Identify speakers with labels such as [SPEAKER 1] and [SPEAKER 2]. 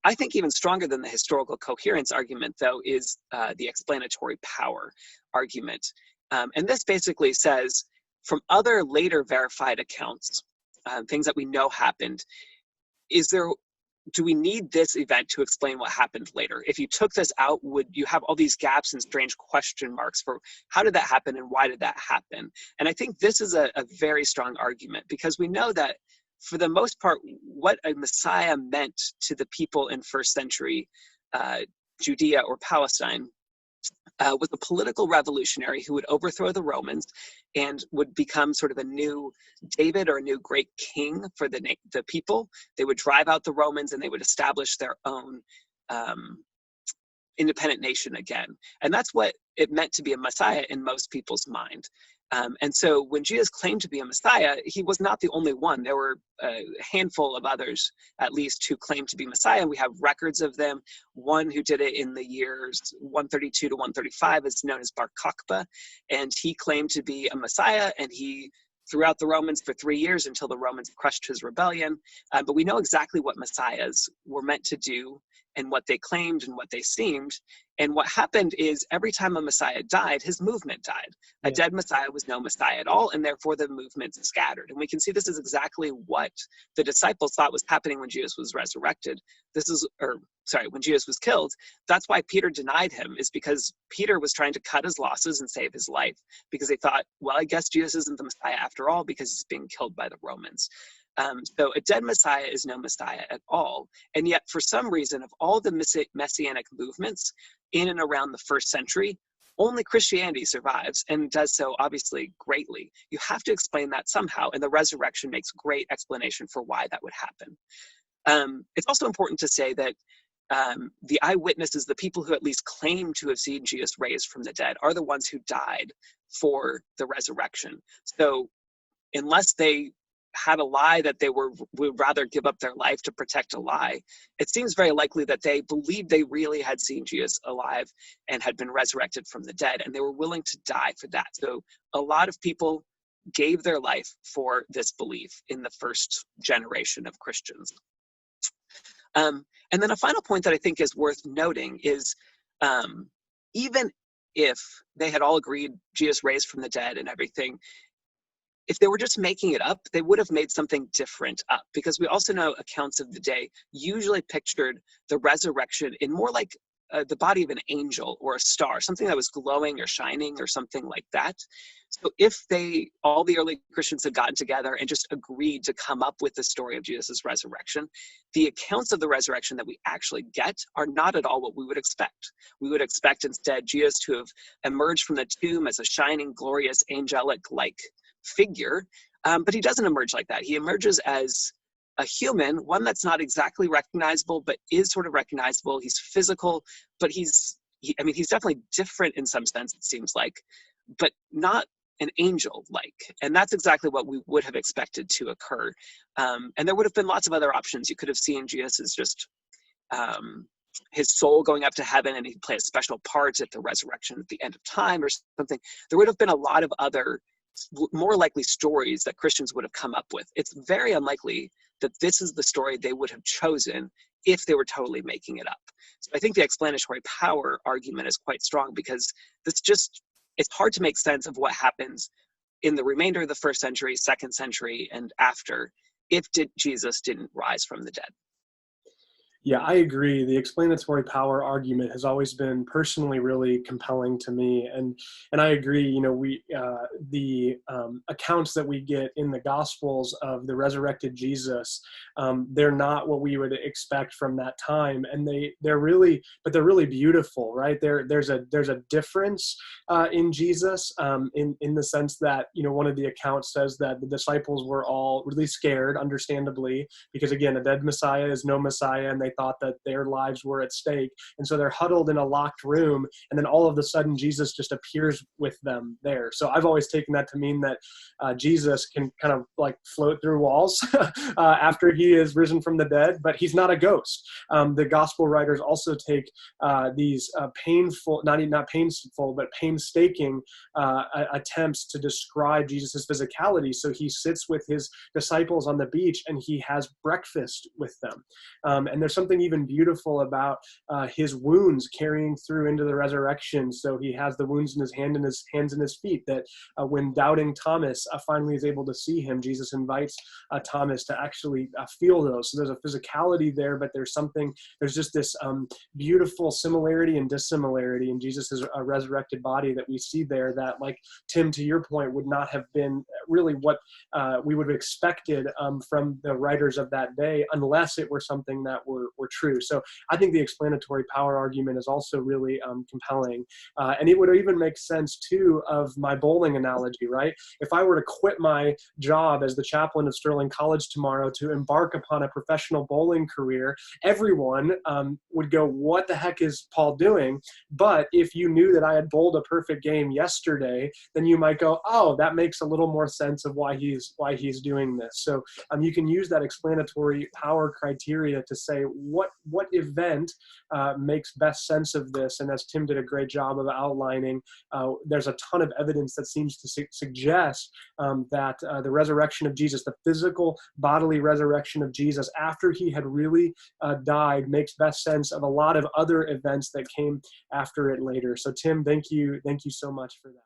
[SPEAKER 1] I think even stronger than the historical coherence argument, though, is the explanatory power argument. And this basically says, from other later verified accounts, things that we know happened, do we need this event to explain what happened later? If you took this out, would you have all these gaps and strange question marks for how did that happen and why did that happen? And I think this is a very strong argument, because we know that for the most part, what a Messiah meant to the people in first century Judea or Palestine was a political revolutionary who would overthrow the Romans and would become sort of a new David or a new great king for the people. They would drive out the Romans and they would establish their own independent nation again. And that's what it meant to be a Messiah in most people's mind. And so when Jesus claimed to be a Messiah, he was not the only one. There were a handful of others, at least, who claimed to be Messiah. We have records of them. One who did it in the years 132 to 135 is known as Bar Kokhba, and he claimed to be a Messiah, and he threw out the Romans for 3 years until the Romans crushed his rebellion. But we know exactly what Messiahs were meant to do and what they claimed and what they seemed. And what happened is every time a Messiah died, his movement died. A dead Messiah was no Messiah at all, and therefore the movement scattered. And we can see this is exactly what the disciples thought was happening when Jesus was resurrected. When Jesus was killed. That's why Peter denied him, is because Peter was trying to cut his losses and save his life, because they thought, well, I guess Jesus isn't the Messiah after all, because he's being killed by the Romans. So a dead Messiah is no Messiah at all. And yet, for some reason, of all the messianic movements in and around the first century, only Christianity survives, and does so obviously greatly. You have to explain that somehow, and the resurrection makes great explanation for why that would happen. It's also important to say that the eyewitnesses, the people who at least claim to have seen Jesus raised from the dead, are the ones who died for the resurrection. So unless they had a lie that they would rather give up their life to protect a lie, it seems very likely that they believed they really had seen Jesus alive and had been resurrected from the dead, and they were willing to die for that. So a lot of people gave their life for this belief in the first generation of Christians. And then a final point that I think is worth noting is, even if they had all agreed Jesus raised from the dead and everything, if they were just making it up, they would have made something different up, because we also know accounts of the day usually pictured the resurrection in more like the body of an angel or a star, something that was glowing or shining or something like that. So if all the early Christians had gotten together and just agreed to come up with the story of Jesus' resurrection, the accounts of the resurrection that we actually get are not at all what we would expect. We would expect instead Jesus to have emerged from the tomb as a shining, glorious, angelic-like figure, but he doesn't emerge like that. He emerges as a human, one that's not exactly recognizable, but is sort of recognizable. He's physical, but he's definitely different in some sense, it seems like, but not an angel-like. And that's exactly what we would have expected to occur. And there would have been lots of other options. You could have seen Jesus as just his soul going up to heaven, and he'd play a special part at the resurrection at the end of time or something. There would have been a lot of other more likely stories that Christians would have come up with. It's very unlikely that this is the story they would have chosen if they were totally making it up. So I think the explanatory power argument is quite strong, because it's hard to make sense of what happens in the remainder of the first century, second century, and after, if Jesus didn't rise from the dead.
[SPEAKER 2] Yeah, I agree. The explanatory power argument has always been personally really compelling to me, and I agree. You know, the accounts that we get in the Gospels of the resurrected Jesus, they're not what we would expect from that time, and they're really beautiful, right? There's a difference in Jesus, in the sense that, you know, one of the accounts says that the disciples were all really scared, understandably, because again, a dead Messiah is no Messiah, and they thought that their lives were at stake. And so they're huddled in a locked room, and then all of a sudden Jesus just appears with them there. So I've always taken that to mean that Jesus can kind of like float through walls after he is risen from the dead, but he's not a ghost. The gospel writers also take these painful, not painful, but painstaking attempts to describe Jesus' physicality. So he sits with his disciples on the beach and he has breakfast with them. And there's something even beautiful about his wounds carrying through into the resurrection. So he has the wounds in his hands and his feet, that when doubting Thomas finally is able to see him, Jesus invites Thomas to actually feel those. So there's a physicality there, but there's just this beautiful similarity and dissimilarity in Jesus' resurrected body that we see there, that, like Tim, to your point, would not have been really what we would have expected from the writers of that day, unless it were something that were true. So I think the explanatory power argument is also really compelling. And it would even make sense too of my bowling analogy, right? If I were to quit my job as the chaplain of Sterling College tomorrow to embark upon a professional bowling career, everyone would go, what the heck is Paul doing? But if you knew that I had bowled a perfect game yesterday, then you might go, oh, that makes a little more sense of why he's doing this. So you can use that explanatory power criteria to say what event makes best sense of this. And as Tim did a great job of outlining, there's a ton of evidence that seems to suggest that the resurrection of Jesus, the physical bodily resurrection of Jesus after he had really died, makes best sense of a lot of other events that came after it later. So Tim, thank you so much for that.